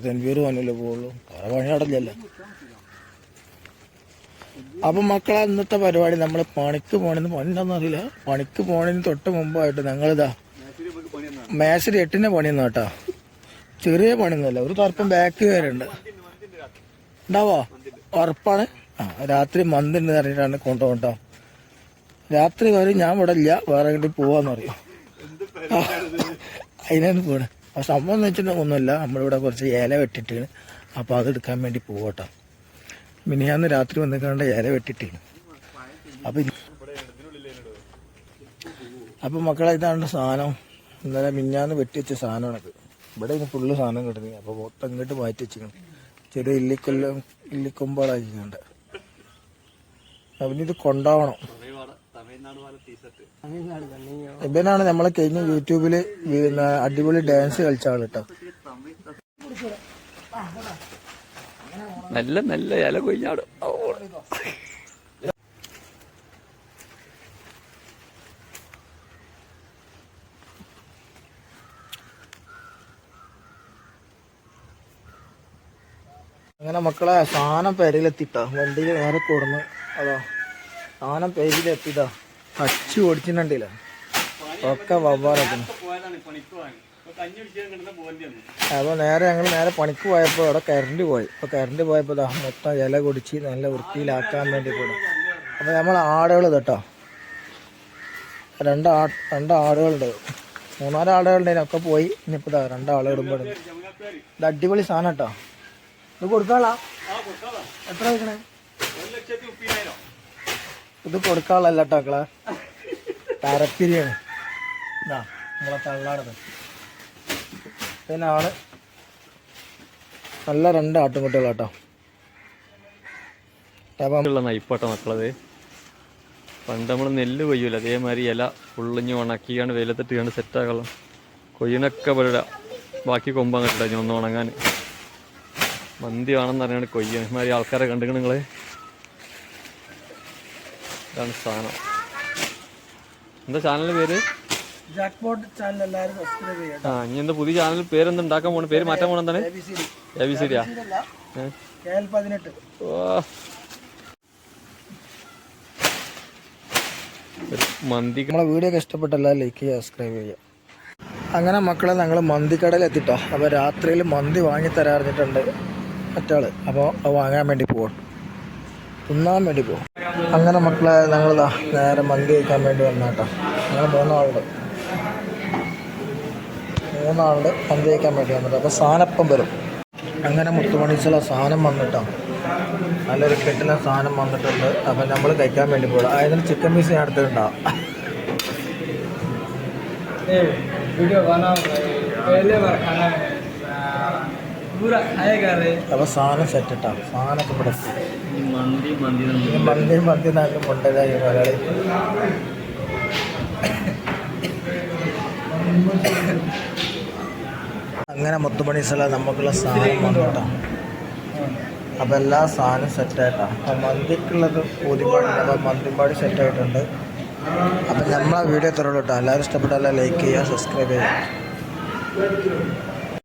തൻവീർ പോകാനല്ലേ പോവുള്ളൂ, വേറെ പണി അടഞ്ഞല്ലോ. അപ്പം മക്കളെ ഇന്നത്തെ പരിപാടി നമ്മൾ പണിക്ക് പോണെന്ന് പണിണ്ടെന്ന് അറിയില്ല. പണിക്ക് പോണതിന് തൊട്ട് മുമ്പായിട്ട് ഞങ്ങളിതാ മേശരി 8-ന്റെ പണിയൊന്നും കേട്ടോ, ചെറിയ പണിയൊന്നുമല്ല. ഒരു തർപ്പം ബാക്ക് കയറുണ്ട് ഉണ്ടാവോ, ഉറപ്പാണ്. രാത്രി മന്തിണ്ട് പറഞ്ഞിട്ടാണ് കൊണ്ടുപോകട്ടോ. രാത്രി വരും ഞാൻ ഇവിടെ ഇല്ല, വേറെ എങ്ങോട്ട് പോവാന്ന് പറയും. അതിനാണ് പോണേ. ആ സംഭവം എന്ന് വെച്ചിട്ടുണ്ടെങ്കിൽ ഒന്നുമില്ല, നമ്മളിവിടെ കുറച്ച് ഇല വെട്ടിട്ട് അപ്പോൾ അത് എടുക്കാൻ വേണ്ടി പോകട്ടോ. മിനിയാന്ന് രാത്രി വന്നിക്കാണ്ട് ഇല വെട്ടിട്ടാണ്. അപ്പം മക്കളെ ഇതാണ് സാധനം. ഇന്നലെ മിഞ്ഞാന്ന് വെട്ടി വെച്ച സാധനമാണത്. ഇവിടെ ഇനി ഫുള്ള് സാധനം കിട്ടുന്നത്. അപ്പോൾ മൊത്തം ഇങ്ങോട്ട് മാറ്റി വെച്ചിരിക്കണം. ചെറിയ ഇല്ലിക്കൊമ്പളാക്കിക്കണ്ട്. അപ്പം ഇത് കൊണ്ടാവണം. ഇവനാണ് നമ്മളെ കഴിഞ്ഞ യൂട്യൂബില് അടിപൊളി ഡാൻസ് കളിച്ച ആള് കേട്ടോ. നല്ല നല്ല ഇല കൊയ്യാട്. അങ്ങനെ മക്കളെ സാധനം പെരയിലെത്തിട്ടാ, വണ്ടിയിൽ നേരെ കൊടുന്ന്. അതാ സാധനം പെരയിലെത്തിട്ടാ, അച്ചു ഓടിച്ചിട്ടുണ്ടില്ല ഒക്കെ വവ്വാറാക്കുന്നു. അപ്പോൾ ഞങ്ങൾ നേരെ പണിക്ക് പോയപ്പോൾ അവിടെ കറണ്ട് പോയി. അപ്പോൾ കറണ്ട് പോയപ്പോൾ മൊത്തം ഇല കൊടിച്ച് നല്ല വൃത്തിയിലാക്കാൻ വേണ്ടി പോയി. അപ്പോൾ നമ്മൾ ആടുകൾ കേട്ടോ, രണ്ട് ആടുകളുണ്ട്, 3-4 ആടുകളുണ്ടായിരുന്നു, ഒക്കെ പോയി. ഇനിയിപ്പോൾ 2 ആളുകളുമ്പോൾ ഇത് അടിപൊളി സാധനം കേട്ടോ. ഇത് കൊടുക്കാനുള്ള എത്ര വയ്ക്കണേ? ഇത് കൊടുക്കാനുള്ളല്ല കേട്ടോ മക്കളെ, തരപ്പിരിയാണ്. ഇതാ നമ്മളെ തള്ളാടത്. ഇതിനാണ് നല്ല 2 ആട്ടുംകുട്ടികളാട്ടോ. നയിപ്പോട്ടെ മക്കളത്. പണ്ട് നമ്മൾ നെല്ല് കൊയ്യൂല, അതേമാതിരി ഇല ഉള്ളിഞ്ഞ് ഉണക്കിയാണ് വെയിലത്തിട്ടാണ് സെറ്റാക്കണം. കൊയ്യണൊക്കെ ഇവിടെ ബാക്കി കൊമ്പങ്ങട്ടില്ല, ഇനി ഒന്ന് ഉണങ്ങാൻ. മന്തി വേണമെന്ന് പറഞ്ഞാണ് കൊയ്യാണ്. ഇമാതിരി ആൾക്കാരെ കണ്ടിക്കണം നിങ്ങള്. ഇതാണ് സാധനം. എന്താ ചാനലിന്റെ പേര്? ഇനി എന്താ പുതിയ ചാനൽ പേരെന്താ ഉണ്ടാക്കാൻ പോണ? പേര് മാറ്റാൻ പോണ എന്താണ്? ABCD മന്തി. നമ്മളെ വീഡിയോ ഒക്കെ ഇഷ്ടപ്പെട്ടല്ല ലൈക്ക് ചെയ്യുക, സബ്സ്ക്രൈബ് ചെയ്യുക. അങ്ങനെ മക്കളെ ഞങ്ങൾ മന്തിക്കടയിൽ എത്തിട്ടോ. അപ്പോൾ രാത്രിയിൽ മന്തി വാങ്ങി തരാറിഞ്ഞിട്ടുണ്ട് മറ്റാള്. അപ്പോൾ അത് വാങ്ങാൻ വേണ്ടി പോവാം, തിന്നാൻ വേണ്ടി പോകും. അങ്ങനെ മക്കളെ ഞങ്ങളിതാ നേരെ മന്തി കഴിക്കാൻ വേണ്ടി വന്നാട്ടോ. ഞങ്ങൾ 3 ആളുണ്ട് മന്തി കഴിക്കാൻ വേണ്ടി വന്നിട്ട്. അപ്പോൾ സാധനം വരും. അങ്ങനെ മുത്തുമണീച്ചുള്ള സാധനം വന്നിട്ടോ, നല്ലൊരു കെട്ടിലെ സാധനം വന്നിട്ടുണ്ട്. അപ്പം നമ്മൾ കഴിക്കാൻ വേണ്ടി പോകാം. അതിന് ചിക്കൻ പീസ് ഞാൻ എടുത്തിട്ടുണ്ടാവും. അപ്പോൾ സാധനം സെറ്റ് ഇട്ടാ, സാധനമൊക്കെ ഇവിടെ മന്തി നല്ല കൊണ്ടതായി മലയാളി. അങ്ങനെ മുത്തുമണീസുള്ള നമുക്കുള്ള സാധനം വന്നിട്ടോ. അപ്പോൾ എല്ലാ സാധനവും സെറ്റായിട്ടാണ്. അപ്പം മന്തിക്കുള്ളത് പൂതിപ്പാടില്ല, അപ്പോൾ മന്തിപ്പാടി സെറ്റായിട്ടുണ്ട്. അപ്പം നമ്മളെ വീഡിയോ തരുള്ളൂ കേട്ടോ. എല്ലാവരും ഇഷ്ടപ്പെട്ടാൽ ലൈക്ക് ചെയ്യുക, സബ്സ്ക്രൈബ് ചെയ്യുക.